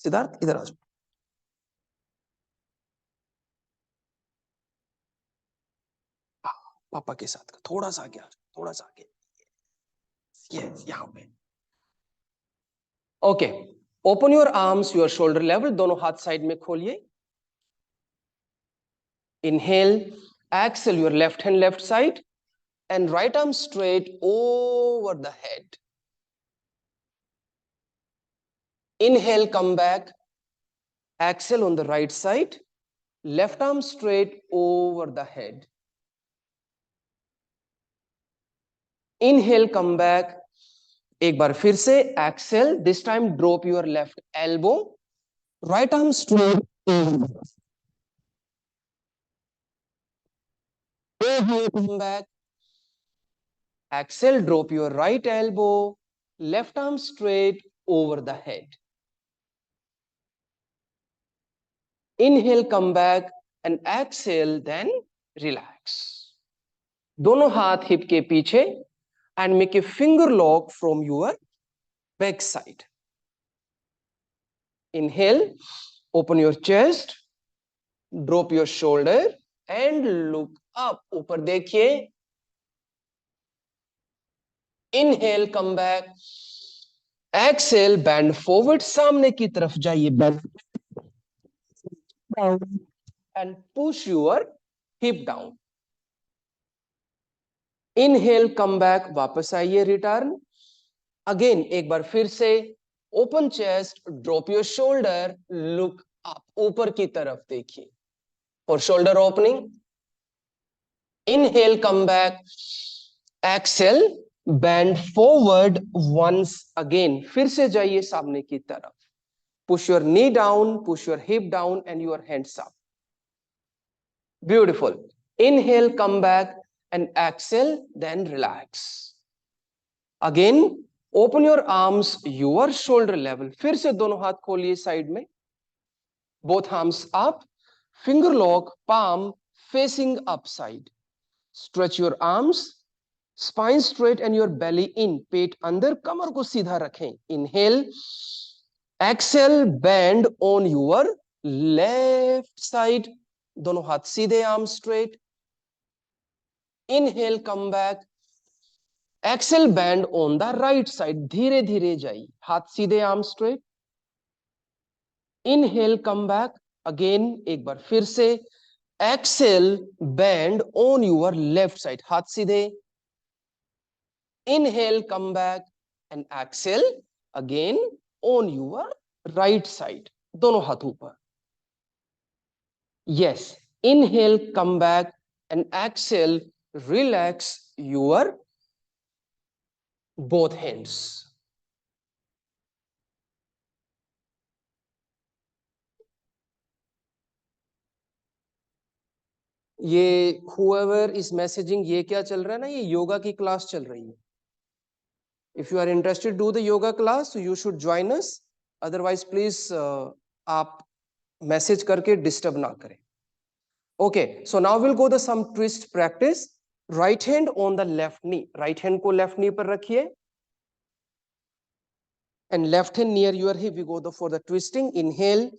सिद्धार्थ इधर आ जाओ। पापा के साथ का थोड़ा सा आगे आ जाओ, थोड़ा सा आगे। यस, यहाँ पे। Okay, open your arms your shoulder level, दोनों हाथ साइड में खोलिए। Inhale, exhale your left hand left side and right arm straight over the head. Inhale, come back. Exhale on the right side. Left arm straight over the head. Inhale, come back. एक बार फिर से exhale. This time drop your left elbow. Right arm straight over. Inhale, come back. Exhale, drop your right elbow. Left arm straight over the head. Inhale, come back and exhale, then relax. दोनों हाथ hip के पीछे and make a finger lock from your back side. Inhale, open your chest, drop your shoulder and look up. ऊपर देखिए. Inhale, come back. Exhale, bend forward. सामने की तरफ जाइए. Bend down and push your hip down. Inhale, come back. वापस आइए. Return. Again, एक बार फिर से. Open chest, drop your shoulder, look up. ऊपर की तरफ देखिए. For shoulder opening. Inhale, come back. Exhale, bend forward once again. फिर से जाइए सामने की तरफ. Push your knee down, push your hip down and your hands up. Beautiful. Inhale, come back and exhale, then relax. Again, open your arms, your shoulder level. फिर से दोनों हाथ खोलिए साइड में. Both arms up, finger lock, palm facing upside. Stretch your arms, spine straight and your belly in. पेट अंदर, कमर को सीधा रखें. Inhale, exhale, bend on your left side. दोनों हाथ सीधे, arms straight. Inhale, come back. Exhale, bend on the right side. धीरे धीरे जाइए. हाथ सीधे, arms straight. Inhale, come back. Again, एक बार फिर से. Exhale, bend on your left side. हाथ सीधे. Inhale, come back and exhale again on your right side. दोनों हाथ ऊपर. Yes. Inhale, come back and exhale. Relax your both hands. ये whoever is messaging, ये क्या चल रहा है ना, ये योगा की क्लास चल रही है. If you are interested to do the yoga class, so you should join us. Otherwise, please आप मैसेज करके डिस्टर्ब ना करें. Okay, so now we'll go the some twist practice. Right hand on the left knee. Right hand को left knee पर रखिए. And left hand near your hip. We go for the twisting. Inhale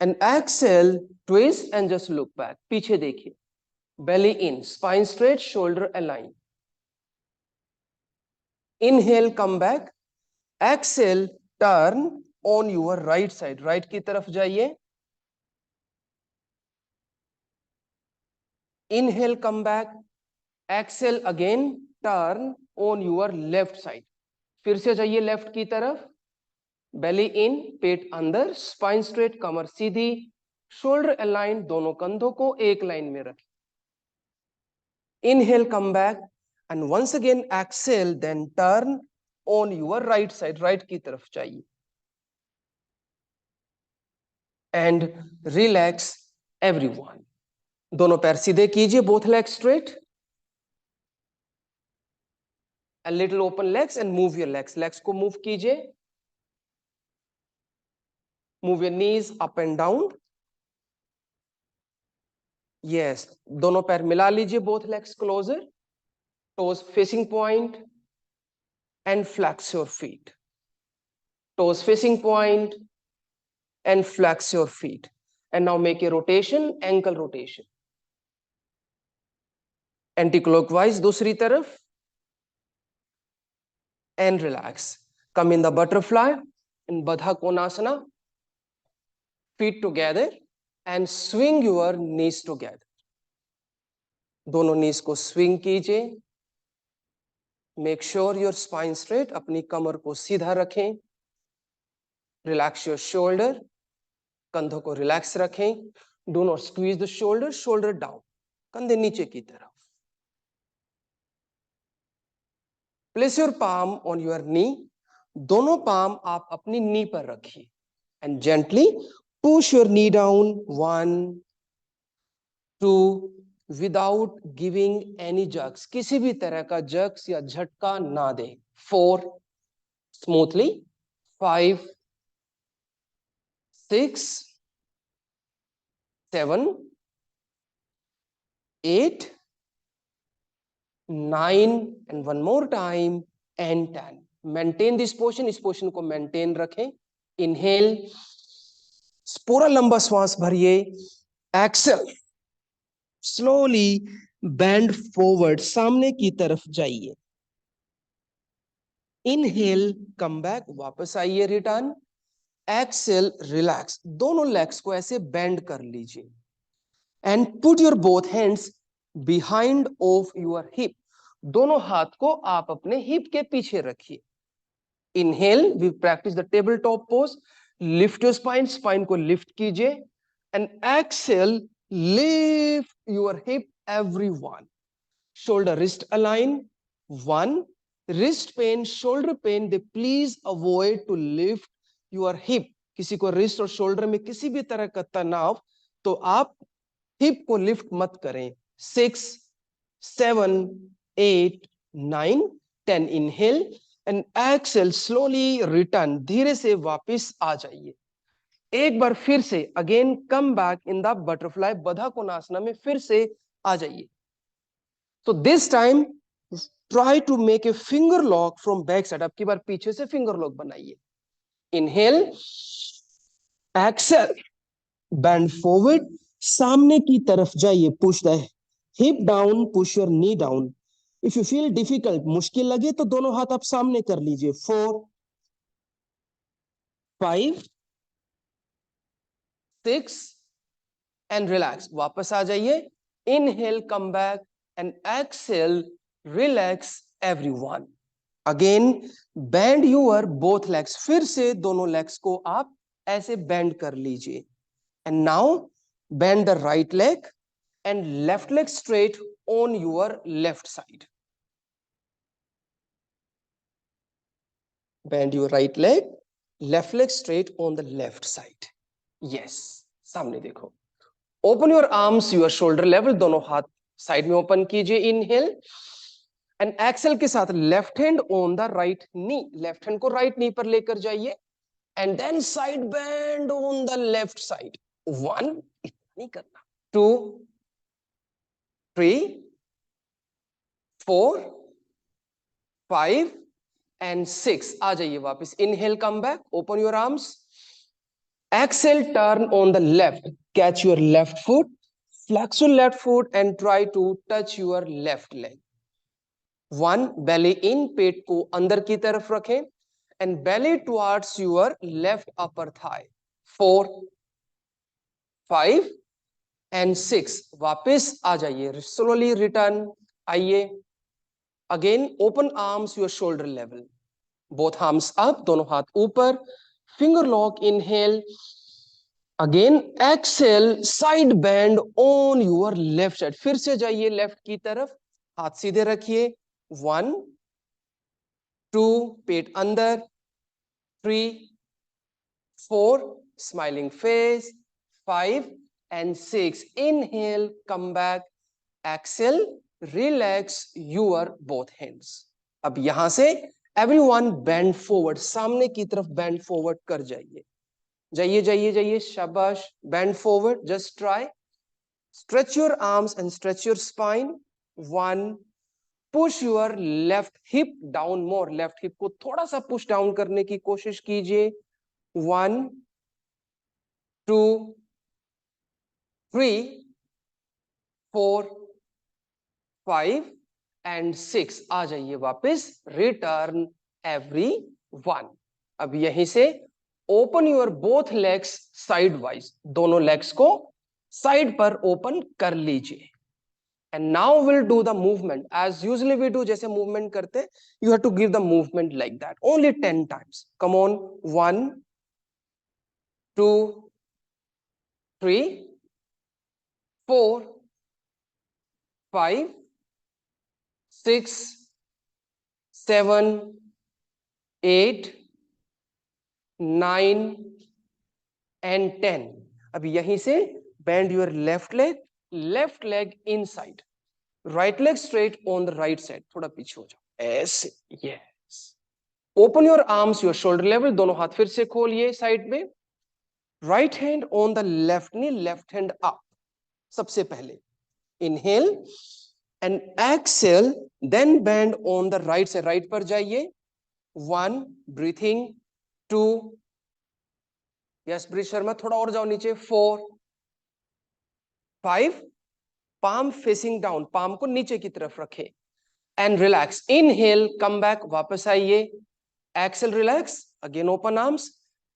and exhale. Twist and just look back. पीछे देखिए. Belly in. Spine straight. Shoulder aligned. Inhale, come back. Exhale, turn on your right side. Right की तरफ जाइए. Inhale, come back. Exhale again, turn on your left side. फिर से जाइए left की तरफ. Belly in, पेट अंदर, spine straight, कमर सीधी, shoulder aligned, दोनों कंधों को एक लाइन में रखें. Inhale, come back and once again exhale, then turn on your right side. Right की तरफ जाइए. And relax everyone. दोनों पैर सीधे कीजिए, both legs straight. A little open legs and move your legs. Legs को move कीजिए. Move your knees up and down. Yes. दोनों पैर मिला लीजिए, both legs closer. Toes facing point and flex your feet. Toes facing point and flex your feet. And now make a rotation, ankle rotation. Anti-clockwise, दूसरी तरफ. And relax. Come in the butterfly in Baddha Konasana. Feet together and swing your knees together. दोनों knees को swing कीजिए. Make sure your spine straight. अपनी कमर को सीधा रखें. Relax your shoulder. कंधों को relax रखें. Do not squeeze the shoulder. Shoulder down. कंधे नीचे की तरफ. Place your palm on your knee. दोनों palm आप अपनी knee पर रखिए. And gently push your knee down. 1, 2, without giving any jerks. किसी भी तरह का jerks या झटका ना दे. 4, smoothly. 5, 6, 7, 8, 9, and one more time, and 10. Maintain this position. इस पोजिशन को मेंटेन रखें. Inhale. पूरा लंबा श्वास भरिए. Exhale. Slowly bend forward. सामने की तरफ जाइए. Inhale, come back. वापस आइए, return. Exhale, relax. दोनों legs को ऐसे bend कर लीजिए. And put your both hands behind of your hip. दोनों हाथ को आप अपने हिप के पीछे रखिए. Inhale, we practice the tabletop pose. Lift your spine, spine को lift कीजिए. And exhale, lift your hip, everyone. Shoulder wrist align. 1. Wrist pain, shoulder pain, they please avoid to lift your hip. किसी को wrist और shoulder में किसी भी तरह का तनाव, तो आप hip को lift मत करें. 6, 7, 8, 9, 10. Inhale and exhale, slowly return. धीरे से वापस आ जाइए. एक बार फिर से again come back in the butterfly बधा कोणासना में फिर से आ जाइए. So this time try to make a finger lock from back side. अब की बार पीछे से finger lock बनाइए. Inhale, exhale, bend forward, सामने की तरफ जाइए. Push the hip down, push your knee down. If you feel difficult, मुश्किल लगे तो दोनों हाथ आप सामने कर लीजिए. 4, 5, 6 and relax. वापस आ जाइए. Inhale, come back and exhale, relax everyone. Again bend your both legs. फिर से दोनों legs को आप ऐसे bend कर लीजिए. And now bend the right leg and left leg straight on your left side. Bend your right leg, left leg straight on the left side. Yes, सामने देखो. Open your arms, your shoulder level. दोनों हाथ side में open कीजिए. Inhale and exhale के साथ left hand on the right knee. Left hand को right knee पर लेकर जाइए. And then side bend on the left side. 1, इतना नहीं करना. 2, 3, 4, 5 and 6. आ जाइए वापस. Inhale, come back. Open your arms. Exhale, turn on the left. Catch your left foot. Flex your left foot and try to touch your left leg. 1. Belly in. पेट को अंदर की तरफ रखें. And belly towards your left upper thigh. 4, 5 and 6. वापस आ जाइए. Slowly return. आइए. Again open arms your shoulder level. Both arms up. दोनों हाथ ऊपर. Finger lock. Inhale. Again exhale, side bend on your left side. फिर से जाइए left की तरफ. हाथ सीधे रखिए. 1, 2, पेट अंदर. 3, 4, smiling face. 5 and 6. Inhale, come back. Exhale, relax your both hands. अब यहां से everyone bend forward. सामने की तरफ bend forward कर जाइए. जाइए जाइए जाइए. शाबाश. Bend forward. Just try. Stretch your arms and stretch your spine. 1. Push your left hip down more. Left hip को थोड़ा सा push down करने की कोशिश कीजिए. 1, 2 3 4 5 एंड 6 आ जाइए वापस, रिटर्न एवरीवन। अब यहीं से open your both legs side wise, दोनों लेग्स को साइड पर ओपन कर लीजिए। And now will do the movement as usually we do, जैसे मूवमेंट करते, you have to give the movement like that only 10 times. Come on, 1 2 3 4 5 6 7 8 9 and 10। अब यहीं से bend your left leg inside, right leg straight on the right side, थोड़ा पीछे हो जाओ ऐसे, yes. Open your arms your shoulder level, दोनों हाथ फिर से खोलिए साइड में। Right hand on the left knee, left hand up सबसे पहले, inhale and exhale, then bend on the right से, राइट पर जाइए। 1 ब्रीथिंग, 2 यस ब्रीथ शर्मा, थोड़ा और जाओ नीचे, 4 5 पाम फेसिंग डाउन, पाम को नीचे की तरफ रखें and relax. Inhale, come back, वापस आइए, exhale, relax, again open arms,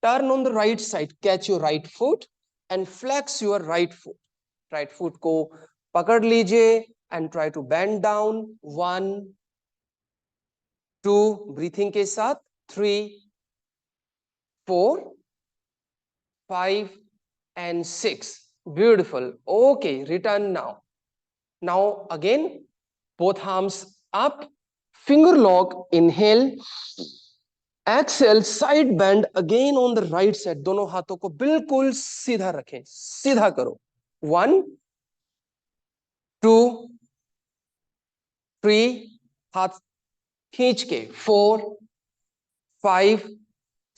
turn on the right side, catch your right foot and flex your right foot. Right foot को पकड़ लीजिए and try to bend down. 1 2 breathing के साथ, 3 4 5 and 6, beautiful, okay, return now again, both arms up, finger lock, inhale, exhale, side bend again on the right side, दोनों हाथों को बिल्कुल सीधा रखें, सीधा करो। 1 2 3 हाथ खींच के, 4 5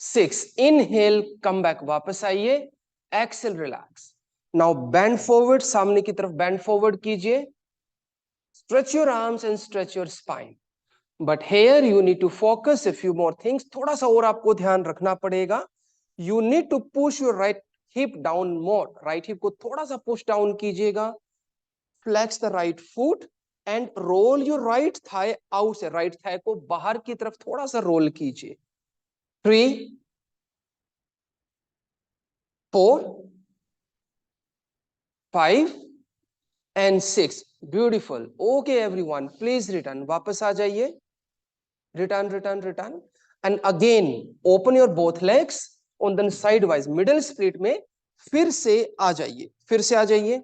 6, इनहेल, कम बैक, वापस आइए, exhale, relax. Now bend forward, सामने की तरफ बेंड फॉरवर्ड कीजिए, stretch your arms and stretch your spine. But here you need to focus a few more things, थोड़ा सा और आपको ध्यान रखना पड़ेगा। You need to push your right hip down more, right hip को थोड़ा सा पुश डाउन कीजिएगा, flex the right foot and roll your right thigh out से, राइट थाई को बाहर की तरफ थोड़ा सा रोल कीजिए। 3 4 5 and 6, beautiful, okay everyone, please return, वापस आ जाइए, return and again open your both legs on the sidewise middle split में, फिर से आ जाइए,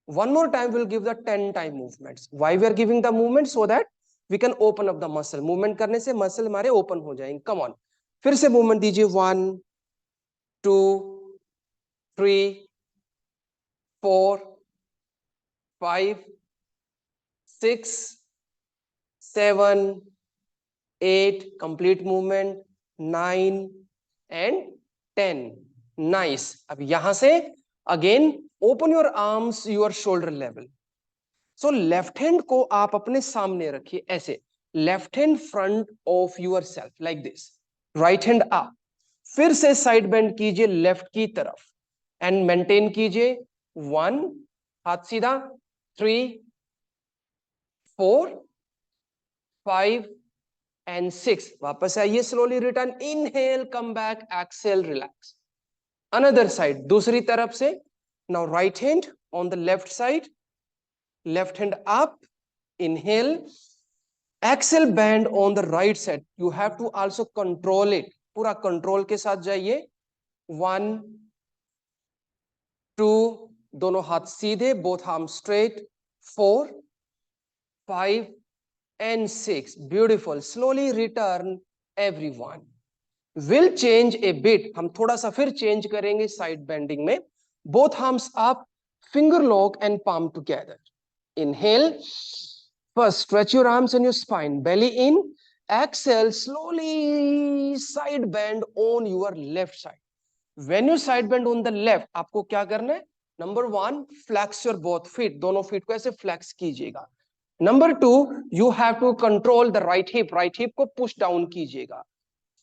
one more time we'll give the 10 time movements. Why we are giving the movement? So that we can open up the muscle. movement करने से muscle हमारे open हो जाएंगे। come on, फिर से movement दीजिए, 1 2 3 4 5 6 7 8, complete movement, 9 and 10, nice। अब यहां से again open your arms your shoulder level, so left hand को आप अपने सामने रखिए ऐसे, left hand front of yourself like this, right hand up, फिर से साइड बेंड कीजिए लेफ्ट की तरफ एंड मेंटेन कीजिए, 1 हाथ सीधा, 3 4 5 and 6, वापस आइए, slowly return, inhale, come back, exhale, relax. Another side, दूसरी तरफ से, now right hand on the left side, left hand up, inhale, exhale, bend on the right side, you have to also control it, पूरा control के साथ जाइए, 1 2, दोनों हाथ सीधे, both arm straight, 4 5 and 6, beautiful, slowly return everyone, will change a bit, हम थोड़ा सा फिर चेंज करेंगे साइड बेंडिंग में, both arms up, finger lock and palm together, inhale, first stretch your arms and your spine, belly in, exhale, slowly side bend on your left side, when you side bend on the left, आपको क्या करना है, number 1 flex your both feet, दोनों feet को ऐसे flex कीजिएगा, number 2 you have to control the right hip को push down कीजिएगा,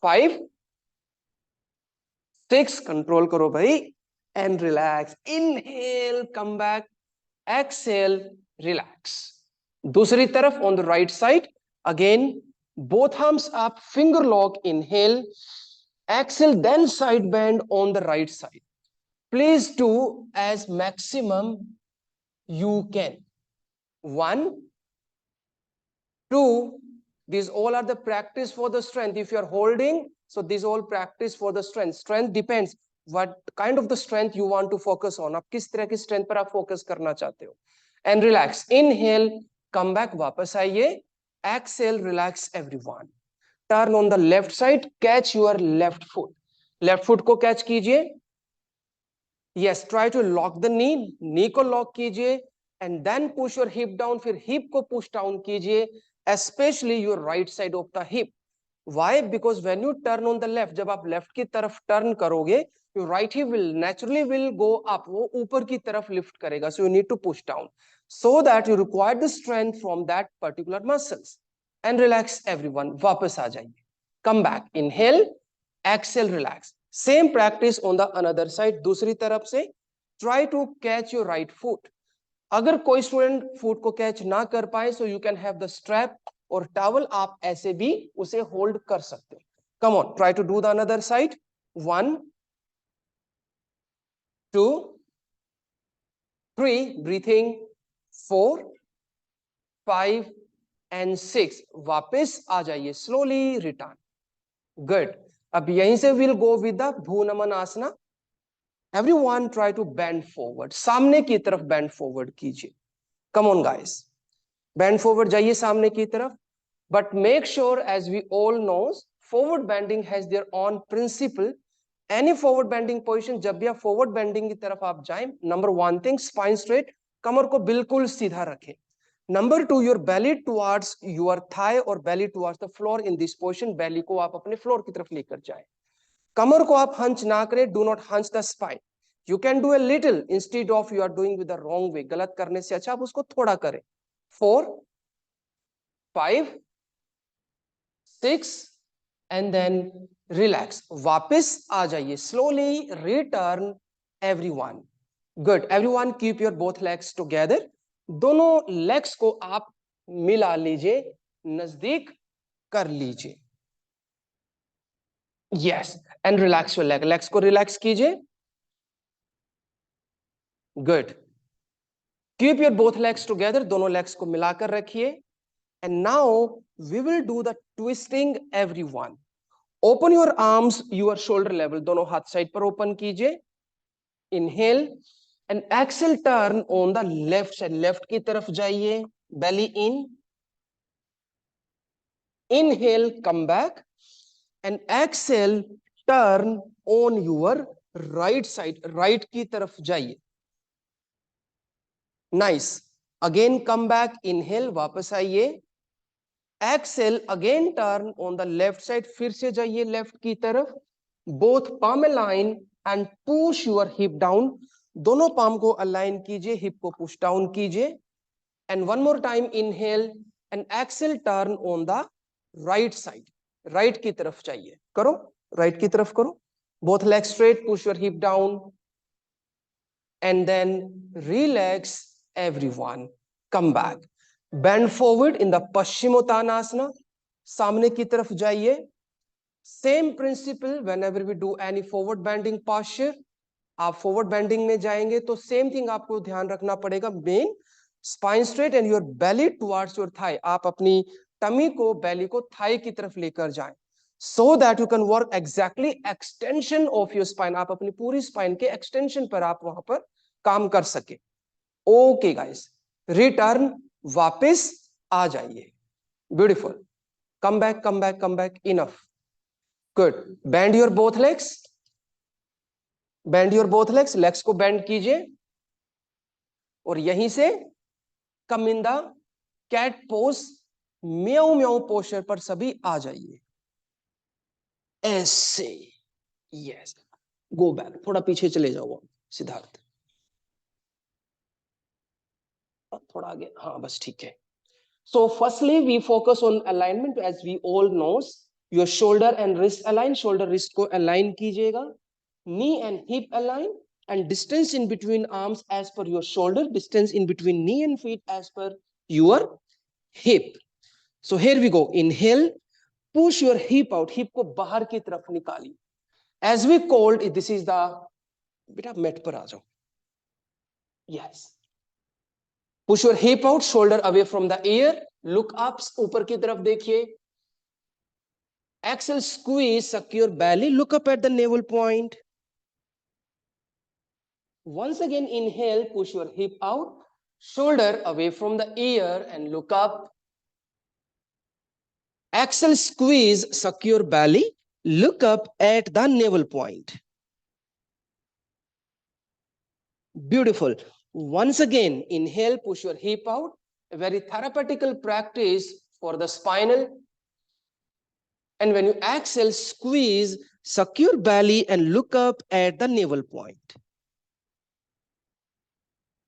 5 6 कंट्रोल करो भाई and relax. Inhale, come back, exhale, relax. दूसरी तरफ on the right side again, both arms up, finger lock, inhale, exhale, then side bend on the right side. Please do as maximum you can. 1, 2, these all are the practice for the strength. If you are holding, so these all practice for the strength. Strength depends what kind of the strength you want to focus on. आप किस तरह की strength पर आप focus करना चाहते हो. And relax. Inhale, come back, वापस आइए. Exhale, relax everyone. Turn on the left side, catch your left foot. Left foot को catch कीजिए. Yes, try to lock the knee. Knee को lock कीजिए. And then push your hip down. फिर hip को push down कीजिए. Especially your right side of the hip. Why? Because when you turn on the left, जब आप left की तरफ turn करोगे, your right hip will naturally will go up. वो ऊपर की तरफ lift करेगा. So you need to push down. So that you require the strength from that particular muscles. And relax everyone. वापस आ जाइए. Come back. Inhale, exhale, relax. Same practice on the another side. दूसरी तरफ से try to catch your right foot. अगर कोई student foot को catch ना कर पाए, so you can have the strap और टॉवल, आप ऐसे भी उसे होल्ड कर सकते हो. Come on, try to do the another side. 1, 2, 3, breathing. 4, 5 and 6. वापस आ जाइए, स्लोली रिटर्न. गुड. अब यहीं से विल गो विद द भूनमन आसना. Everyone try to bend forward. सामने की तरफ bend forward कीजिए. Come on guys. Bend forward जाइए सामने की तरफ. But make sure, as we all know, forward bending has their own principle. Any forward bending position, जब भी आप forward bending की तरफ आप जाएं, number 1 thing, spine straight, कमर को बिल्कुल सीधा रखें. Number 2, your belly towards your thigh or belly towards the floor in this position. belly को आप अपने floor की तरफ लेकर जाएं. कमर को आप हंच ना करें. Do not hunch the spine. You can do a little instead of you are doing with the wrong way. गलत करने से अच्छा आप उसको थोड़ा करें. 4, 5, 6 एंड देन रिलैक्स. वापस आ जाइए, slowly return everyone. Good. Everyone keep your both legs together. दोनों लेग्स को आप मिला लीजिए, नजदीक कर लीजिए. Yes, and relax your leg. Legs को relax कीजिए. Good. Keep your both legs together. दोनों legs को मिलाकर रखिए. And now we will do the twisting everyone. Open your arms, your shoulder level. दोनों हाथ साइड पर open कीजिए. Inhale and exhale. Turn on the left side. Left की तरफ जाइए. Belly in. Inhale, come back. And exhale, turn on your right side. Right की तरफ जाइए. Nice. Again come back. Inhale, वापस आइए. Exhale, again turn on the left side. फिर से जाइए left की तरफ. Both palm align and push your hip down. दोनों palm को align कीजिए, hip को push down कीजिए. And one more time, inhale and exhale, turn on the right side. Right की तरफ जाइए. करो. Right की तरफ करो. Both legs straight, push your hip down. And then relax everyone. Come back. Bend forward in the Paschimottanasana. सामने की तरफ जाइए. Same principle whenever we do any forward bending posture. आप forward bending में जाएंगे तो same thing आपको ध्यान रखना पड़ेगा. Main spine straight and your belly towards your thigh. आप अपनी tummy को, belly को thigh की तरफ लेकर जाएं. So that you can work exactly extension of your spine. आप अपनी पूरी spine के extension पर आप वहां पर काम कर सके. Okay guys, return. वापस आ जाइए. Beautiful. Come back, come back, come back. Enough. Good. Bend your both legs. Bend your both legs. Legs को bend कीजिए और यहीं से come in the cat pose, म्याऊ म्याऊ पोस्चर पर सभी आ जाइए. ऐसे. यस. Go back. थोड़ा पीछे चले जाओ सिद्धार्थ. थोड़ा आगे. हाँ बस ठीक है. So firstly we focus on alignment. As we all knows, your shoulder and wrist align. Shoulder wrist को align कीजिएगा. knee and hip align, and distance in between arms as per your shoulder, distance in between knee and feet as per your hip. So here we go. Inhale, push your hip out, hip को बाहर की तरफ निकालिए. As we called, this is the, बेटा mat पर आ जाओ. Yes. Push your hip out, shoulder away from the ear. Look up, ऊपर की तरफ देखिए. Exhale, squeeze, suck your belly. Look up at the navel point. Once again, inhale, push your hip out, shoulder away from the ear and look up. Exhale, squeeze, suck your belly. Look up at the navel point. Beautiful. Once again, inhale, push your hip out. A very therapeutical practice for the spinal. And when you exhale, squeeze, suck your belly and look up at the navel point.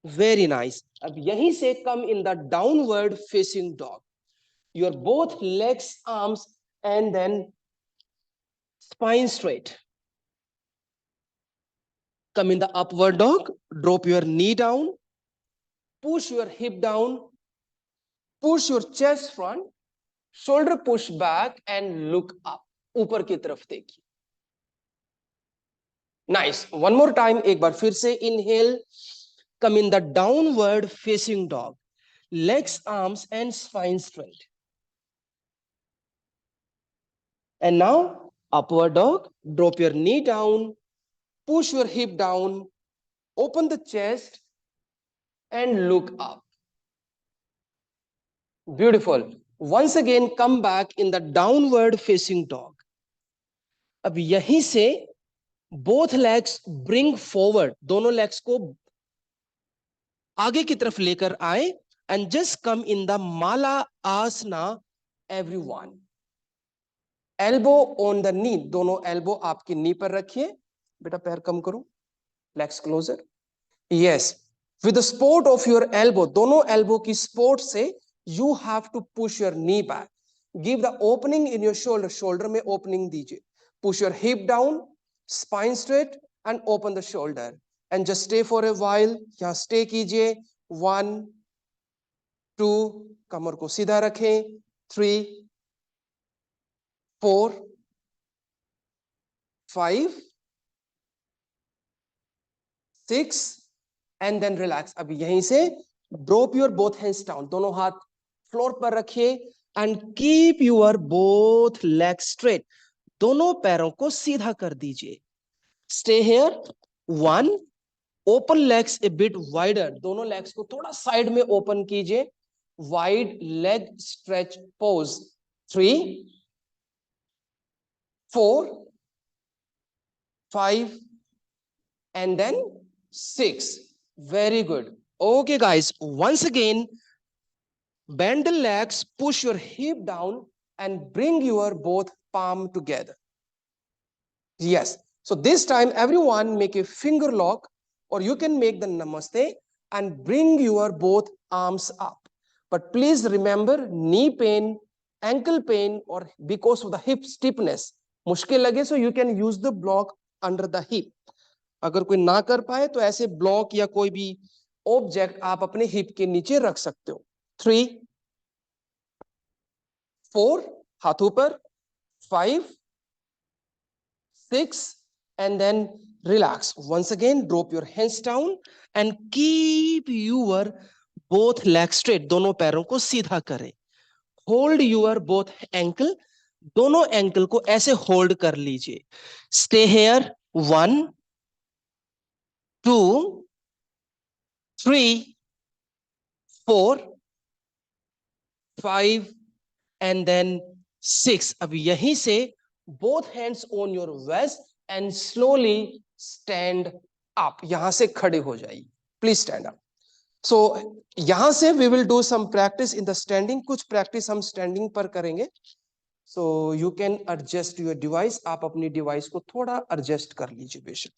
Very nice. अब यहीं से come in the downward facing dog. Your both legs, arms, and then spine straight. Come in the upward dog. Drop your knee down. Push your hip down. Push your chest front. Shoulder push back and look up. ऊपर की तरफ देखिए. Nice. One more time. एक बार फिर से inhale. Come in the downward facing dog. Legs, arms, and spine straight. And now upward dog. Drop your knee down. Push your hip down. Open the chest and look up. Beautiful. Once again, come back in the downward facing dog. अब यहीं से both legs bring forward. दोनों legs को आगे की तरफ लेकर आए and just come in the Mala Asana, everyone. Elbow on the knee. दोनों elbow आपकी knee पर रखिए. बेटा पैर कम करो. Legs closer. Yes. With the support of your elbow, दोनों elbow की support से you have to push your knee back. Give the opening in your shoulder. Shoulder में opening दीजिए. Push your hip down, spine straight, and open the shoulder. And just stay for a while. यहाँ stay कीजिए. 1, 2, कमर को सीधा रखें. 3, 4, 5, 6, and then relax. अब यहीं से drop your both hands down. दोनों हाथ फ्लोर पर रखिए and keep your both legs straight. दोनों पैरों को सीधा कर दीजिए. Stay here. 1, open legs a bit wider. दोनों legs को थोड़ा साइड में ओपन कीजिए. Wide leg stretch pose. 3, 4, 5, and then 6. Very good. Okay, guys. Once again, bend the legs, push your hip down, and bring your both palm together. Yes. So this time, everyone make a finger lock, or you can make the namaste and bring your both arms up. But please remember, knee pain, ankle pain, or because of the hip stiffness, मुश्किल लगे, so you can use the block under the hip. अगर कोई ना कर पाए तो ऐसे block या कोई भी ऑब्जेक्ट आप अपने हिप के नीचे रख सकते हो. 3, 4, हाथ ऊपर. 5, 6, and then relax. Once again, drop your hands down and keep your both legs straight. दोनों पैरों को सीधा करें. Hold your both ankle. दोनों एंकल को ऐसे होल्ड कर लीजिए. Stay here. 1, 2, 3, 4, 5, and then 6. अब यहीं से both hands on your waist and slowly stand up. यहां से खड़े हो जाइए. Please stand up. So यहां से we will do some practice in the standing. कुछ practice हम standing पर करेंगे. So you can adjust your device. आप अपनी device को थोड़ा adjust कर लीजिए बेशक.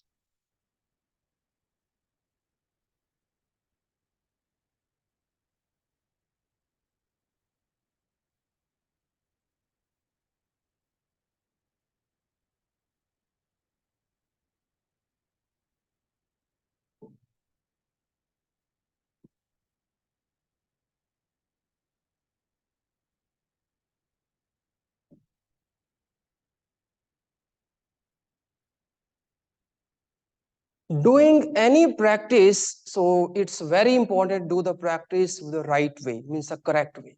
Doing any practice, so it's very important, do the practice the right way, means the correct way.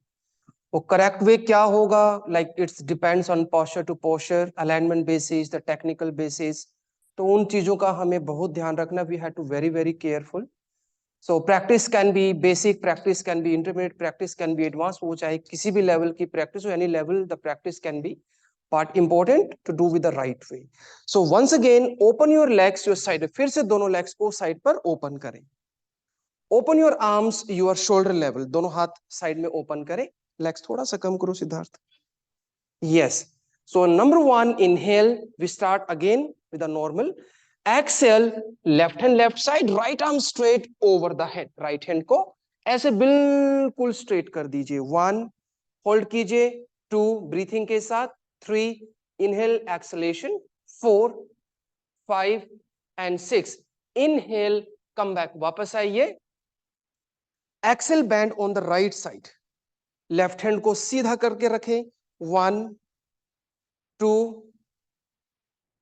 वो करेक्ट वे क्या होगा, like it's depends on posture to posture, alignment basis, the technical basis. तो उन चीजों का हमें बहुत ध्यान रखना, we have to very very careful. So practice can be basic, practice can be intermediate, practice can be advance, वो चाहे किसी भी लेवल की प्रैक्टिस हो, any level the practice can be, but important to do with the right way. So once again open your legs your side, फिर से दोनों legs को साइड पर ओपन करें. Open your arms your shoulder level, दोनों हाथ side में open करें. लेग्स थोड़ा सा कम करो Siddharth. Yes. So number 1 inhale, we start again with a normal. Exhale, left hand left side, right arm straight over the head. Right hand को ऐसे बिल्कुल स्ट्रेट कर दीजिए. 1 होल्ड कीजिए, 2 ब्रीथिंग के साथ, 3 inhale exhalation, 4 5 and 6 inhale, come back, वापस आइए. Exhale bend on the right side, left hand को सीधा करके रखें. 1 2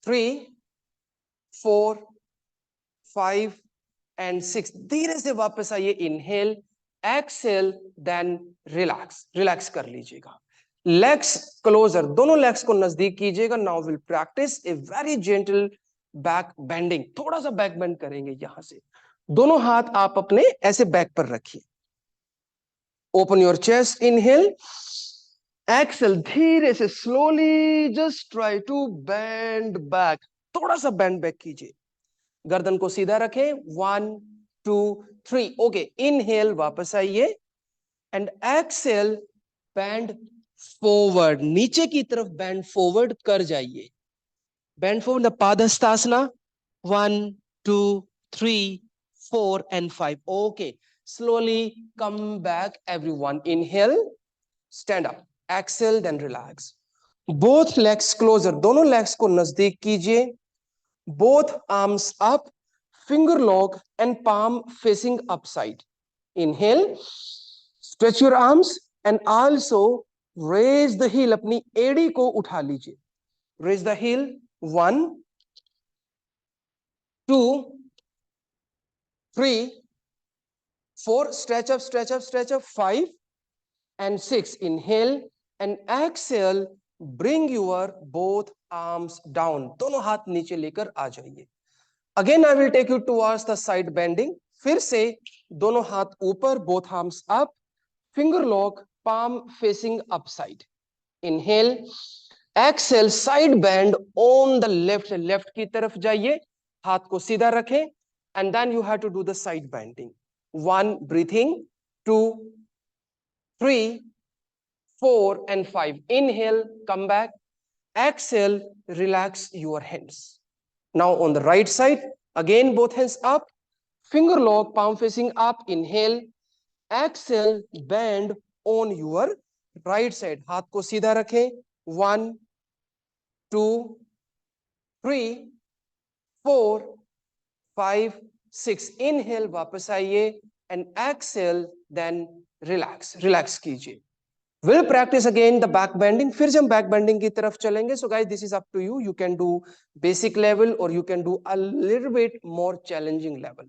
3 4 5 एंड 6. धीरे से वापस आइए. Inhale, exhale, then relax. Relax कर लीजिएगा. लेग्स क्लोजर, दोनों लेग्स को नजदीक कीजिएगा. Now will practice a very gentle back bending. थोड़ा सा बैक बेंड करेंगे. यहां से दोनों हाथ आप अपने ऐसे बैक पर रखिए. Open your chest, inhale, exhale, धीरे से slowly just try to bend back. थोड़ा सा बेंड बैक कीजिए. गर्दन को सीधा रखें. 1 2 3. ओके. इनहेल, वापस आइए, एंड एक्सेल, बेंड फॉरवर्ड, नीचे की तरफ बेंड फॉरवर्ड कर जाइए. बेंड फॉरवर्ड, पादहस्तासना. 1 2 3 4 and 5. Okay. Slowly come back everyone. Inhale, stand up, exhale, then relax. Both legs closer, दोनों legs को नजदीक कीजिए. Both arms up, finger lock and palm facing upside. Inhale, stretch your arms and also raise the heel. अपनी एड़ी को उठा लीजिए. Raise the heel. 1 2 3 4, stretch up, stretch up, stretch up. 5 and 6. Inhale and exhale, bring your both arms down. दोनों हाथ नीचे लेकर आ जाइए. Again I will take you towards the side bending. फिर से दोनों हाथ ऊपर, both arms up, finger lock, palm facing upside. Inhale, exhale, side bend on the left. Left की तरफ जाइए, हाथ को सीधा रखें, and then you have to do the side bending. 1 breathing, 2 3 4 and 5. Inhale, come back, exhale, relax your hands. Now on the right side, again both hands up, finger lock, palm facing up. Inhale, exhale, bend on your right side. हाथ को सीधा रखें. 1 2 3 4 5 6. Inhale, वापस आइए, and exhale, then relax. Relax कीजिए. We'll practice again the back bending. फिर से हम back bending की तरफ चलेंगे. So guys, this is up to you. You can do basic level or you can do a little bit more challenging level.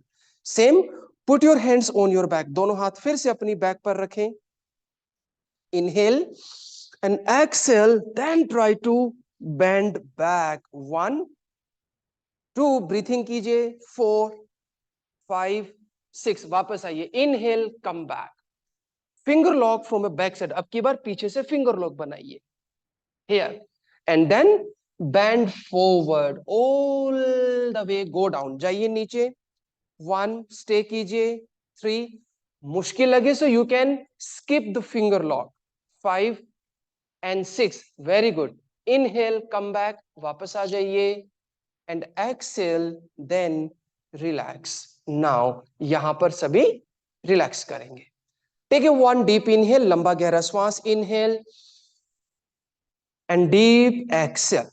Same. Put your hands on your back. दोनों हाथ फिर से अपनी back पर रखें. Inhale and exhale. Then try to bend back. 1 2. Breathing कीजिए. 4 5 6. वापस आइए. Inhale, come back. Finger lock from a back side. अब की बार पीछे से फिंगर लॉक बनाइए. Here and then bend forward all the way, go down, जाइए नीचे. 1 स्टे कीजिए. 3 मुश्किल लगे so you can skip the finger lock. 5 and 6. Very good. Inhale, come back, वापस आ जाइए, and exhale, then relax. Now यहां पर सभी रिलैक्स करेंगे. Take a 1 deep inhale, लंबा गहरा श्वास. Inhale and deep exhale.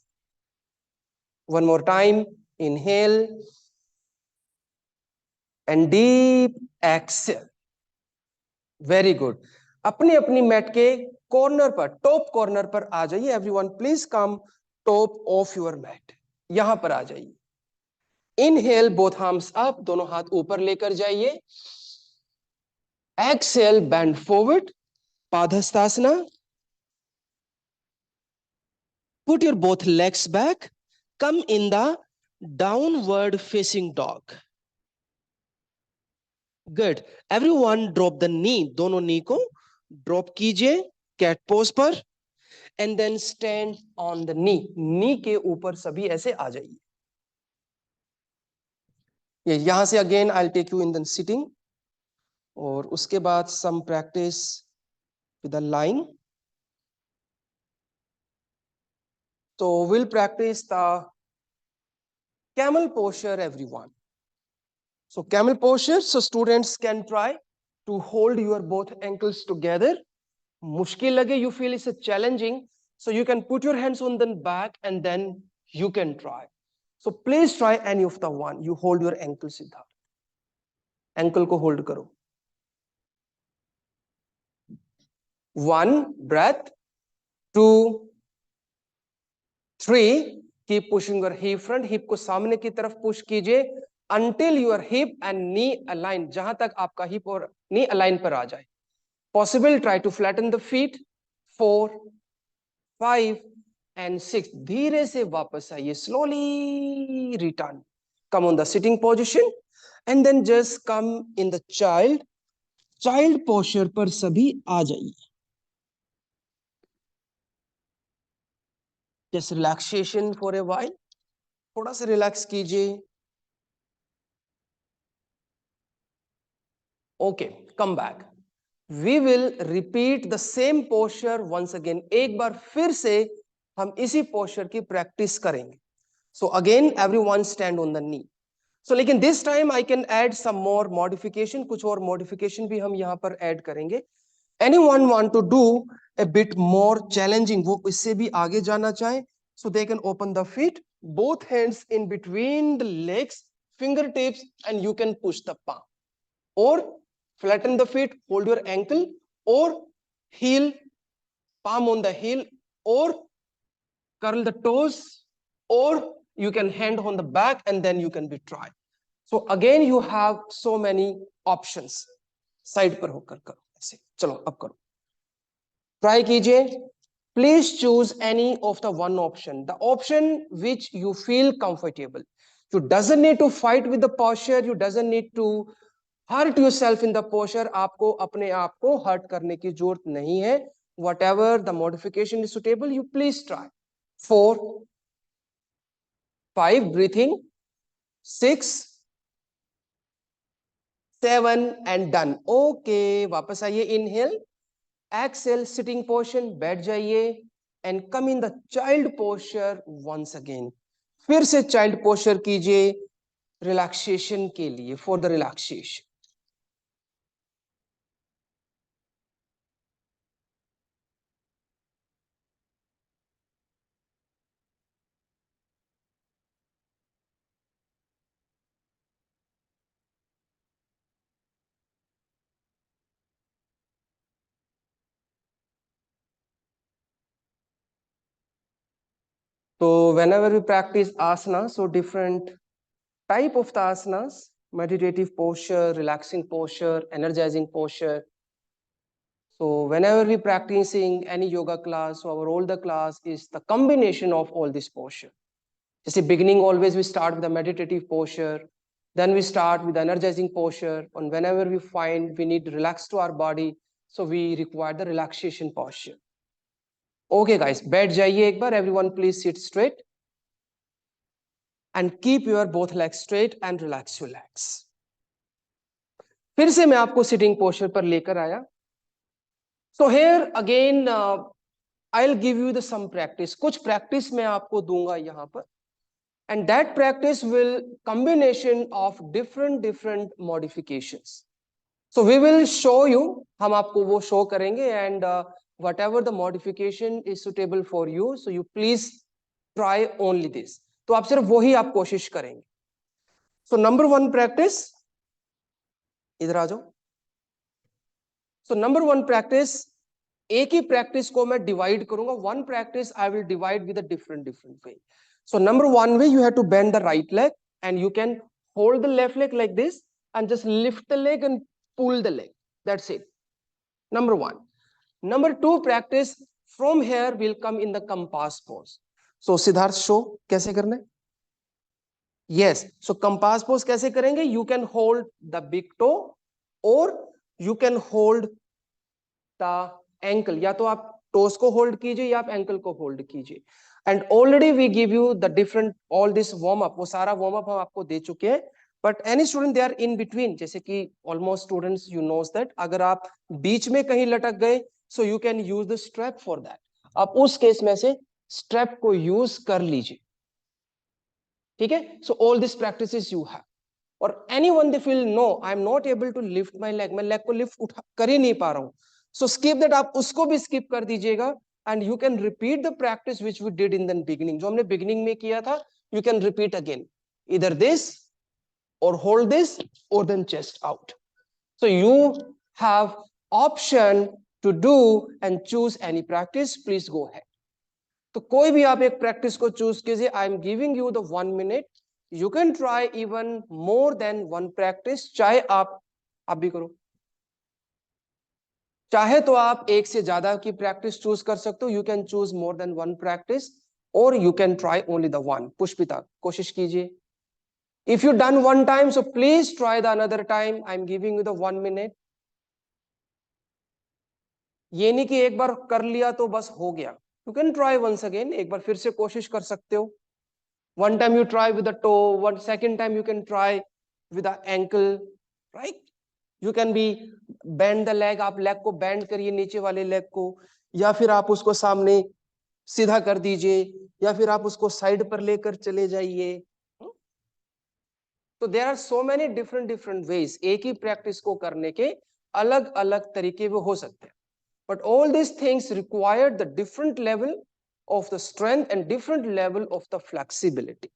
One more time. Inhale and deep exhale. Very good. अपनी अपनी मैट के कॉर्नर पर, टॉप कॉर्नर पर आ जाइए. Everyone please come top of your mat. यहां पर आ जाइए. इनहेल, बोथ आर्म्स अप, दोनों हाथ ऊपर लेकर जाइए. एक्सेल, बैंड फॉरवर्ड, पादहस्तासना. Put your both legs back. Come in the downward facing dog. Good. Everyone drop the knee. दोनों नी को ड्रॉप कीजिए कैट पोज पर. And then stand on the knee. Knee के ऊपर सभी ऐसे आ जाइए. ये यहां से again I take you in the sitting. और उसके बाद some practice with the line. So we'll practice the camel posture, everyone. So camel posture, so students can try to hold your both ankles together. Mushkil lage, you feel it's a challenging, so you can put your hands on the back and then you can try. So please try any of the one. You hold your ankle sidha. Ankle ko hold karo. 1 breath, 2, 3. Keep pushing your hip front. Hip को सामने की तरफ push कीजिए until your hip and knee align. जहां तक आपका hip और knee align पर आ जाए. Possible, try to flatten the feet. 4, 5 and 6. धीरे से वापस आइए. Slowly return. Come on the sitting position and then just come in the child posture पर सभी आ जाइए. Just relaxation for a while. थोड़ा सा रिलैक्स कीजिए. Okay, come back. We will repeat the same posture once again. एक बार फिर से हम इसी posture की practice करेंगे. So again, everyone stand on the knee. So लेकिन this time I can add some more modification. कुछ और modification भी हम यहाँ पर add करेंगे. Anyone want to do a bit more challenging? वो इससे भी आगे जाना चाहे, so they can open the feet, both hands in between the legs, fingertips, and you can push the palm. Or flatten the feet, hold your ankle, or heel, palm on the heel, or curl the toes, or you can hand on the back and then you can be try. So again you have so many options. Side पर होकर करो ऐसे. चलो अब करो. Try कीजिए. Please choose any of the one option. The option which you feel comfortable. You doesn't need to fight with the posture. You doesn't need to hurt yourself in the posture. आपको अपने आप को hurt करने की जरूरत नहीं है. Whatever the modification is suitable, you please try. 4, 5, breathing. 6, 7 and done. Okay, वापस आइए. Inhale, exhale, sitting position, बैठ जाइए and come in the child posture once again. फिर से child posture कीजिए relaxation के लिए, for the relaxation. So whenever we practice asana, so different type of the asanas, meditative posture, relaxing posture, energizing posture. So whenever we practicing any yoga class, so our all the class is the combination of all this posture. Just the beginning, always we start with the meditative posture, then we start with the energizing posture, and whenever we find we need to relax to our body, so we require the relaxation posture. Okay guys, बैठ जाइए एक बार. Everyone please sit straight and keep your both legs straight and relax your legs. फिर से मैं आपको sitting posture पर लेकर आया. So here again I'll give you the some practice. कुछ practice मैं आपको दूंगा यहाँ पर. And that practice will combination of different modifications. So we will show you. हम आपको वो show करेंगे and whatever the modification is suitable for you, so you please try only this. तो आप सिर्फ वही आप कोशिश करेंगे. So number 1 practice, इधर आ जाओ. So number 1 practice, एक ही practice को मैं divide करूंगा. One practice I will divide with a different way. So number 1 way, you have to bend the right leg and you can hold the left leg like this and just lift the leg and pull the leg. That's it. Number one. Number two practice from here will come in the compass pose. So Siddharth, show कैसे करना है? Yes. So compass pose कैसे करेंगे? You can hold the big toe or you can hold the ankle. या तो आप toes को hold कीजिए या आप ankle को hold कीजिए. And already we give you the different all this warm up. वो सारा warm up हम आपको दे चुके हैं. But any student they are in between. जैसे कि almost students you knows that अगर आप बीच में कहीं लटक गए, so you can use the strap for that. आप उस केस में से strap को use कर लीजिए. ठीक है? So all these practices you have. Or anyone they feel no, I am not able to lift my leg. मैं leg को lift उठा कर ही नहीं पा रहा हूँ. So skip that. आप उसको भी skip कर दीजिएगा. And you can repeat the practice which we did in the beginning. जो हमने beginning में किया था, you can repeat again. Either this or hold this or then chest out. So you have option to do and choose any practice. Please go ahead. तो कोई भी आप एक practice को choose कीजिए. I am giving you the 1 minute. You can try even more than one practice. चाहे आप भी करो. चाहे तो आप एक से ज्यादा की प्रैक्टिस चूज कर सकते हो. You can choose more than one practice और you can try only the one. Pushpita कोशिश कीजिए. If you done one time so please try the another time. I am giving you the 1 minute. ये नहीं कि एक बार कर लिया तो बस हो गया. You can try once again. एक बार फिर से कोशिश कर सकते हो. One time you try with the toe, one second time you can try with the ankle, right. You can be bend the leg. आप लेग को बेंड करिए, नीचे वाले लेग को, या फिर आप उसको सामने सीधा कर दीजिए, या फिर आप उसको साइड पर लेकर चले जाइए. तो there are so many different ways. एक ही प्रैक्टिस को करने के अलग अलग तरीके वो हो सकते हैं. But all this things require the different level of the strength and different level of the flexibility.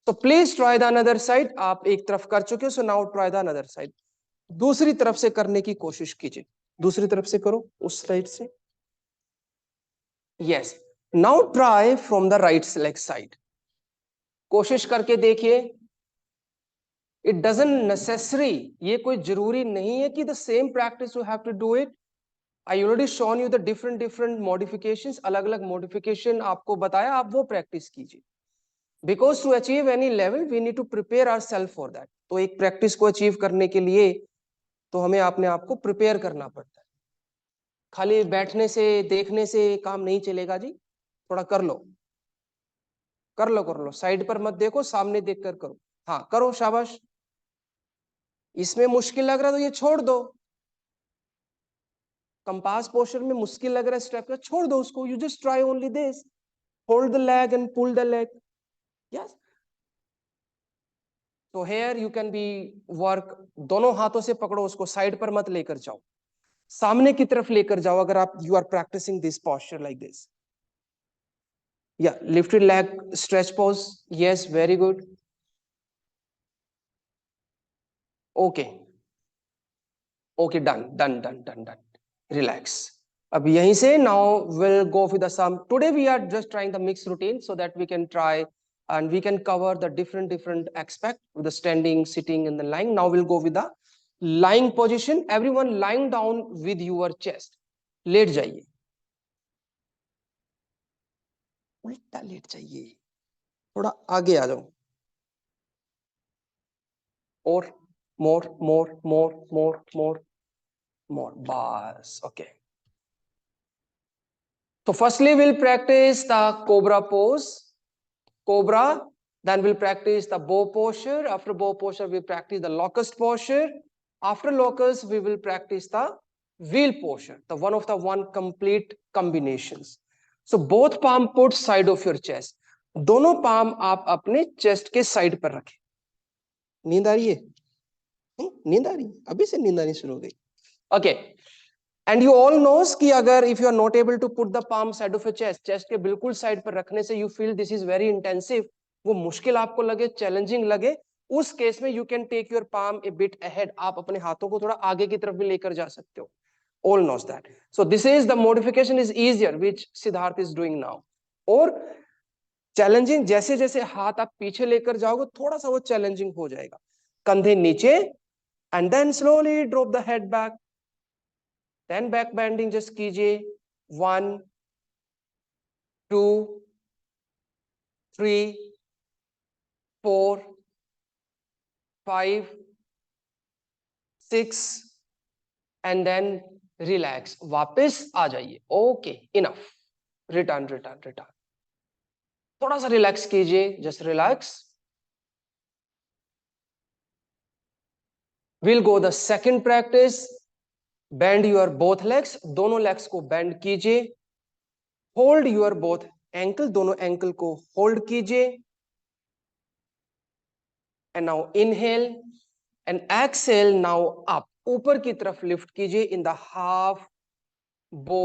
So please try the another side. आप एक तरफ कर चुके हो, so now try the another side. दूसरी तरफ से करने की कोशिश कीजिए. दूसरी तरफ से करो, उस साइड से. Yes. Now try from the right leg side. कोशिश करके देखिए. It doesn't necessary. ये कोई जरूरी नहीं है कि the same practice you have to do it. I already shown you the different modifications. अलग अलग modification आपको बताया, आप वो practice कीजिए. Because to achieve any level, we need to prepare ourselves for that. तो एक प्रैक्टिस को अचीव करने के लिए तो हमें अपने आप को प्रिपेयर करना पड़ता है. खाली बैठने से देखने से काम नहीं चलेगा जी. थोड़ा कर लो, कर लो, कर लो. साइड पर मत देखो, सामने देखकर करो. हाँ करो, शाबाश. इसमें मुश्किल लग रहा है तो ये छोड़ दो. कंपास पोस्चर में मुश्किल लग रहा है स्टेप का, छोड़ दो उसको. You just try only this. Hold the leg and pull the leg. Yes. So here you can be work. दोनों हाथों से पकड़ो उसको, साइड पर मत लेकर जाओ, सामने की तरफ लेकर जाओ. अगर आप you are practicing this posture like this. Yeah, lifted leg stretch pose. Yes, very good. Okay. Okay, done. Relax. अब यहीं से now we'll go with the some. Today we are just trying the mixed routine so that we can try and we can cover the different aspect with the standing, sitting, and the lying. Now we'll go with the lying position. Everyone lying down with your chest. लेट जाइए, उल्टा late जाइए, थोड़ा आगे आ जाओ. और more. बस. Okay. So firstly we'll practice the cobra pose. Cobra. Then we'll practice the bow posture. After bow posture, we practice the locust posture. After locust, we will practice the wheel posture, the one complete combinations. So both palm put side of your chest. दोनों palm आप अपने chest के side पर रखें. नींद आ रही है? नींद आ रही है? अभी से नींद आनी शुरू हो गई. Okay. And you all knows कि अगर if you are not able to put the palm side of your chest, chest के बिल्कुल side पर रखने से you feel this is very intensive, वो मुश्किल आपको लगे, challenging लगे, उस केस में you can take your palm a bit ahead. आप अपने हाथों को थोड़ा आगे की तरफ भी लेकर जा सकते हो. All knows that. So this is the modification is easier which Siddharth is doing now. और चैलेंजिंग, जैसे जैसे हाथ आप पीछे लेकर जाओगे थोड़ा सा वो चैलेंजिंग हो जाएगा। कंधे नीचे and then slowly drop the head back, then back bending just कीजिए 1 2 3 4 5 6 एंड देन रिलैक्स, वापस आ जाइए। Okay enough, return return return, थोड़ा सा रिलैक्स कीजिए, just relax. Will go the second practice, bend your both legs, दोनों legs को bend कीजिए, होल्ड योर बोथ एंकल, दोनों एंकल को होल्ड कीजिए, and now inhale and exhale, now up, ऊपर की तरफ लिफ्ट कीजिए इन द हाफ बो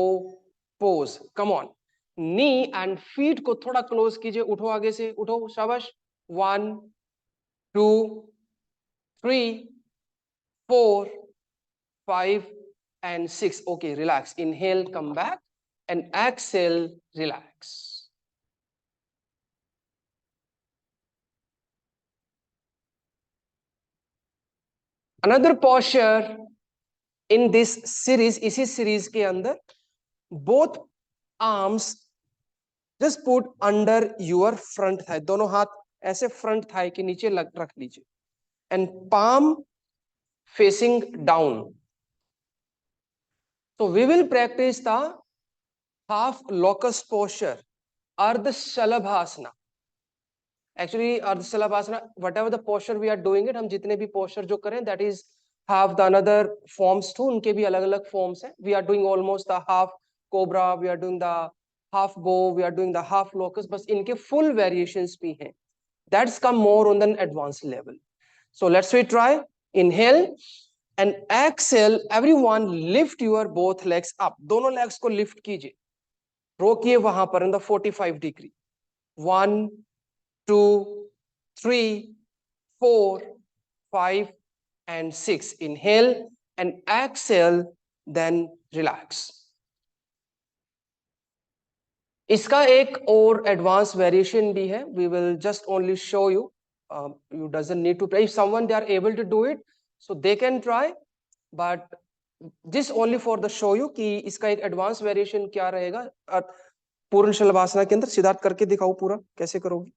pose, come on. Knee and feet को थोड़ा क्लोज कीजिए, उठो आगे से, उठो, शाबाश। 1 2 3 4 5 and 6. Okay, relax. Inhale, come back, and exhale, relax. Another posture in this series, इसी series के अंदर, both arms just put under your front thigh, दोनों हाथ ऐसे front thigh के नीचे रख लीजिए, and palm facing down. So we will practice the half locust posture, Ardha Shalabhasana. Actually Ardha Shalabhasana, whatever the posture we are doing it, हम जितने भी posture जो करें, that is have the another forms too, उनके भी अलग अलग forms हैं. We are doing almost the half cobra, we are doing the half bow, we are doing the half locust, बस इनके full variations भी हैं. That's come more on an advanced level. So let's we try. Inhale and exhale. Everyone lift your both legs up. दोनों legs को lift कीजिए, रोकिए वहां पर in the 45 degree. 1 2 3 4 5 and 6. Inhale and exhale, then relax. इसका एक और advance variation भी है. We will just only show you. You doesn't need to try. If someone they are able to do it, so they can try. But this only for the show you कि इसका एक advance variation क्या रहेगा. पूर्ण शलभासना के अंदर सिद्धार्थ करके दिखाओ पूरा कैसे करोगे.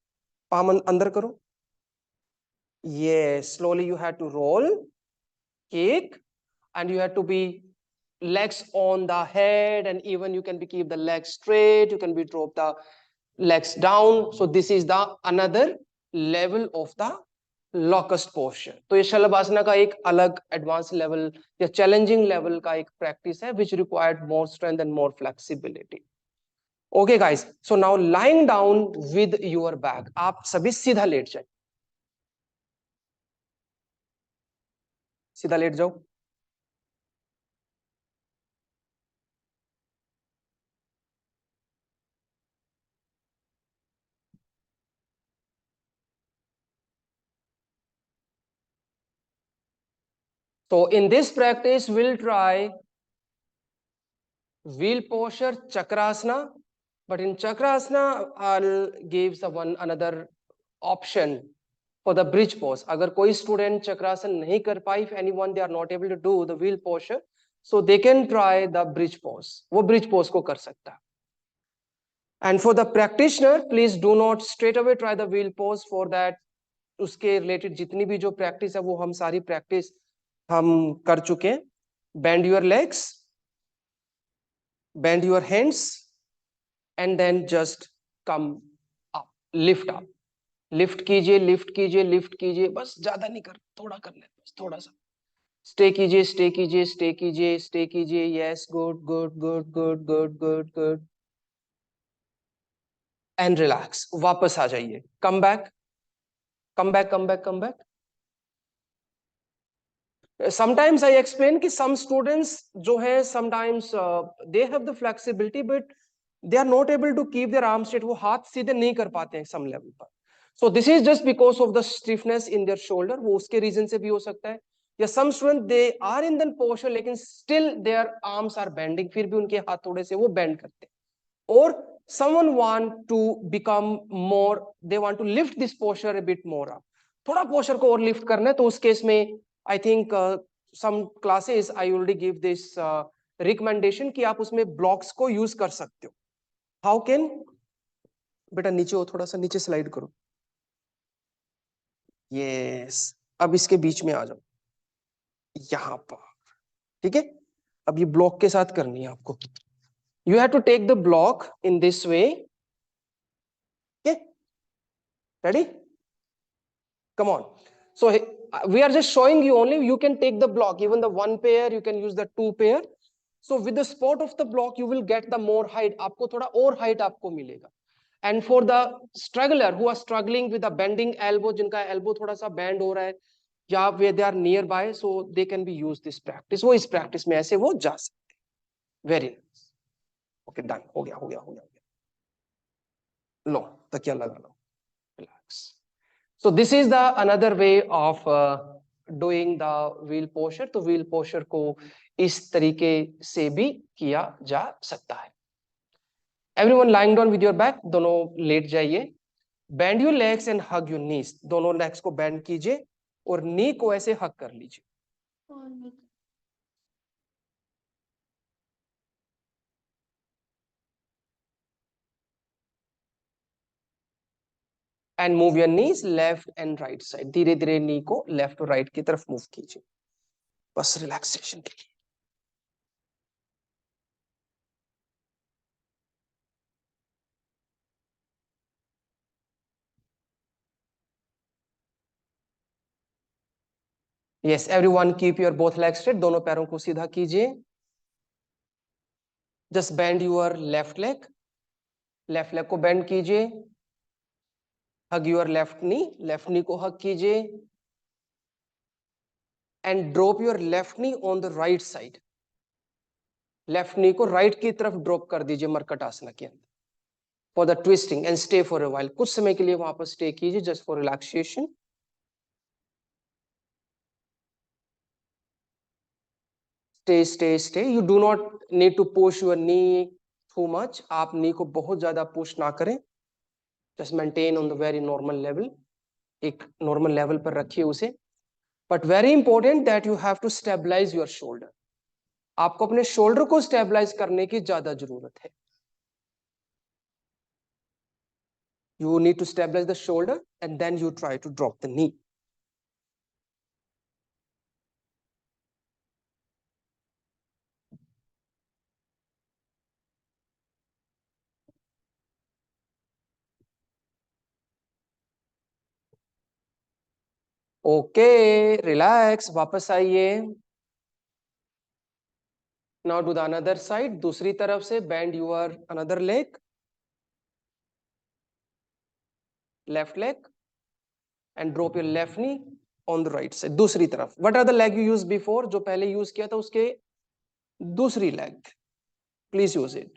पाम अंदर करो. Yes, slowly you have to roll, kick, and you have to be legs on the head, and even you can be keep the legs straight, you can be drop the legs down. So this is the another level of the locust posture. तो ये शलभासना का एक अलग advance level या challenging level का एक practice है which required more strength and more flexibility. Okay guys, so now lying down with your back, आप सभी सीधा लेट जाए, सीधा लेट जाओ. So in this practice, we'll try wheel posture, chakrasana. But in chakrasana, I'll give the one another option for the bridge pose. अगर कोई student chakrasana नहीं कर पाए, if anyone they are not able to do the wheel posture, so they can try the bridge pose. वो bridge pose को कर सकता है. And for the practitioner, please do not straight away try the wheel pose. For that, उसके related जितनी भी जो practice है वो हम सारी practice हम कर चुके हैं. Bend your legs, bend your hands, and then just come up, lift up. Lift कीजिए, लिफ्ट कीजिए, लिफ्ट कीजिए, बस ज्यादा नहीं कर, थोड़ा कर ले, बस थोड़ा सा. स्टे कीजिए, स्टे कीजिए, स्टे कीजिए, स्टे कीजिए. Yes, good good good good good good good. And relax, वापस आ जाइए. Come back, come back, come back, come back. Sometimes I explain कि some students जो है sometimes they have the flexibility but they are not able to keep their arms straight. वो हाथ सीधे नहीं कर पाते हैं some level पर. So this is just because of the stiffness in their shoulder. वो उसके reason से भी हो सकता है. या some students they are in the posture लेकिन still their arms are bending, फिर भी उनके हाथ थोड़े से वो bend करते हैं. और someone want to become more, they want to lift this posture a bit more up, थोड़ा posture को और lift करना है, तो उस केस में I think some classes I already give this recommendation कि आप उसमें blocks को use कर सकते हो. How can? बेटा नीचे हो, थोड़ा सा नीचे स्लाइड करो. Yes. अब इसके बीच में आ जाओ, यहां पर. ठीक है, अब ये ब्लॉक के साथ करनी है आपको. You have to take the block in this way. Okay, ready? Come on. So we are just showing you only. You can take the block, even the one pair. You can use the two pair. So with the support of the block, you will get the more height. आपको थोड़ा और height आपको मिलेगा. And for the struggler who are struggling with a bending elbow, जिनका elbow थोड़ा सा bend हो रहा है, या where they are nearby, so they can be used this practice. वो इस practice में ऐसे वो जा सकते. Very nice. Okay, done. हो गया, हो गया, हो गया. लो, तकिया लगा लो. Relax. So this is the another way of doing the wheel posture. तो wheel posture को इस तरीके से भी किया जा सकता है. Everyone lying down with your back, दोनों लेट जाइए. Bend your legs and hug your knees. दोनों legs को bend कीजिए और knee को ऐसे hug कर लीजिए. And move your knees left and right side. धीरे धीरे knee को left और right की तरफ move कीजिए. बस relaxation के लिए. Yes, everyone keep your both legs straight. दोनों पैरों को सीधा कीजिए. Just bend your left leg. Left leg को बेंड कीजिए. Hug your left knee, left नी को हग कीजिए. And drop your left knee on the right side. Left नी को राइट की तरफ ड्रॉप कर दीजिए मरकट आसना के अंदर. For the twisting and stay for a while. कुछ समय के लिए वहां पर स्टे कीजिए, just for relaxation. Stay. You do not need to push your knee too much. आप नी को बहुत ज्यादा पुश ना करें. Just maintain on the very normal level. एक नॉर्मल लेवल पर रखिए उसे. But very important that you have to stabilize your shoulder. आपको अपने शोल्डर को स्टेबलाइज करने की ज्यादा जरूरत है. You need to stabilize the shoulder and then you try to drop the knee. Okay, relax. वापस आइए. Now do the another side. दूसरी तरफ से bend your another leg. Left leg. And drop your left knee on the right side. दूसरी तरफ. What are the leg you used before? जो पहले use किया था उसके दूसरी leg. Please use it.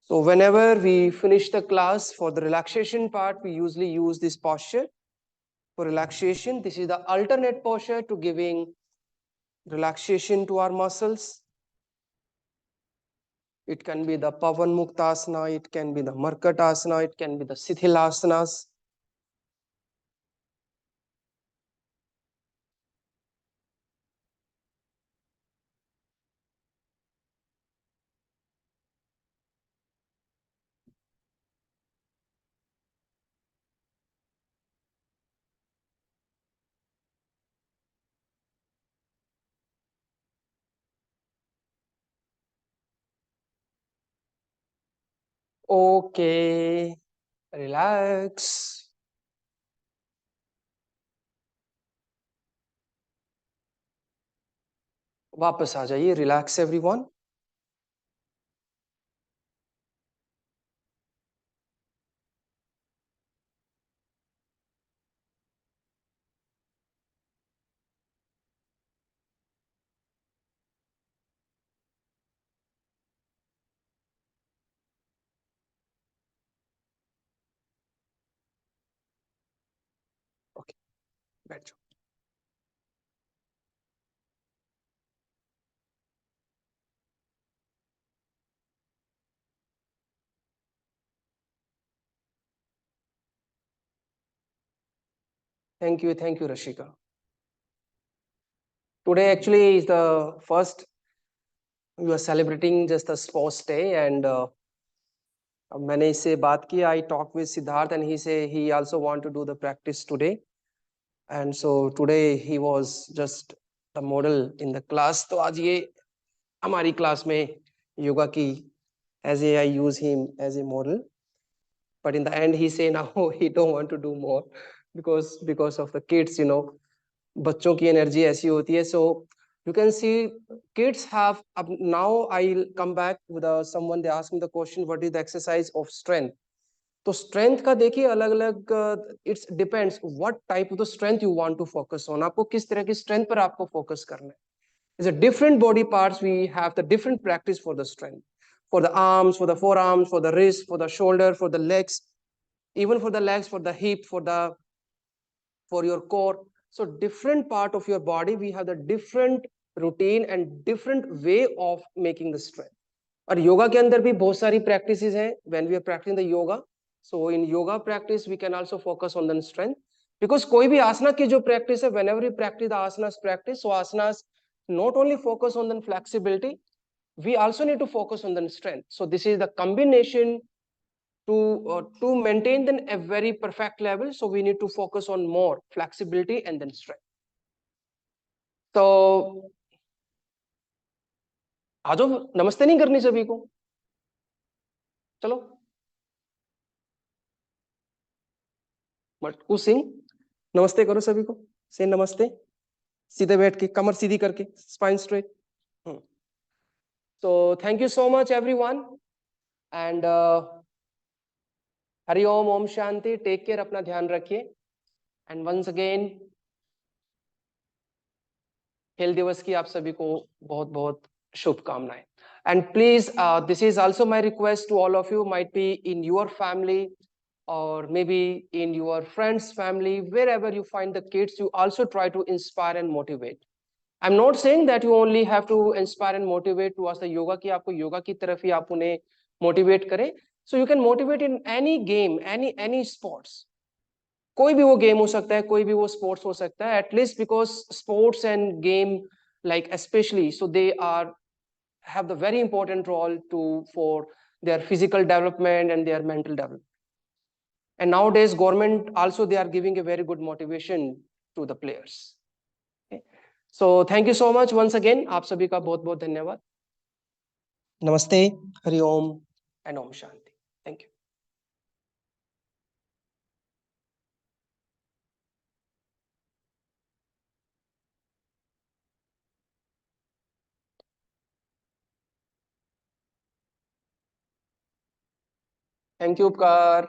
So whenever we finish the class for the relaxation part, we usually use this posture for relaxation. This is the alternate posture to giving relaxation to our muscles. It can be the Pavan Muktasana, it can be the Markatasana, it can be the Sithilasanas. Okay, relax. वापस आ जाइए. Relax everyone. Okay, बैठ जाओ. Thank you, Rashika. Today actually is the first we are celebrating just the sports day, and मैंने इससे बात की. I talked with Siddharth, and he say he also want to do the practice today, and so today he was just the model in the class. तो आज ये हमारी class में योगा की as a I use him as a model, but in the end he say now he don't want to do more because of the kids, you know. बच्चों की energy ऐसी होती है. सो you can see kids have now I'll come back with someone, they ask me the question what is the exercise of strength. तो strength का देखिए अलग अलग, it's depends what type of the strength you want to focus on. आपको किस तरह की strength पर आपको फोकस करना है. Is a different body parts, we have the different practice for the strength, for the arms, for the forearms, for the wrist, for the shoulder, for the legs, even for the legs, for the hip, for your core. So different part of your body, we have the different routine and different way of making the strength. और योगा के अंदर भी बहुत सारी practices हैं. when we are practicing the yoga, so in yoga practice we can also focus on the strength, because कोई भी आसना की जो प्रैक्टिस है, whenever you practice the asanas practice, so asanas not only focus on the flexibility, we also need to focus on the strength. So this is the combination to maintain then a very perfect level. So we need to focus on more flexibility and then strength. तो आ जाओ, नमस्ते नहीं करनी सभी को, चलो. मटकू सिंह, नमस्ते करो सभी को. से नमस्ते, सीधे बैठ के, कमर सीधी करके, स्पाइन स्ट्रेट. तो thank you so much everyone, and Hari Om, Om shanti. Take care, अपना ध्यान रखिए. एंड वंस अगेन खेल दिवस की आप सभी को बहुत बहुत शुभकामनाएं. And please, this is also my request to all of you, might be in your family or maybe in your friends' family, wherever you find the kids, you also try to inspire and motivate. I'm not saying that you only have to inspire and motivate towards the yoga, कि आपको योगा की तरफ ही आप उन्हें motivate करें. So you can motivate in any game, any sports. कोई भी वो गेम हो सकता है, कोई भी वो स्पोर्ट्स हो सकता है. At least because sports end game, like especially, so they are have the very important role to for their physical development and their mental development. And nowadays government also, they are giving a very good motivation to the players. Okay. So thank you so much once again. आप सभी का बहुत बहुत धन्यवाद. नमस्ते, Hari Om and Om shanti. Thank you. Thank you उपकार.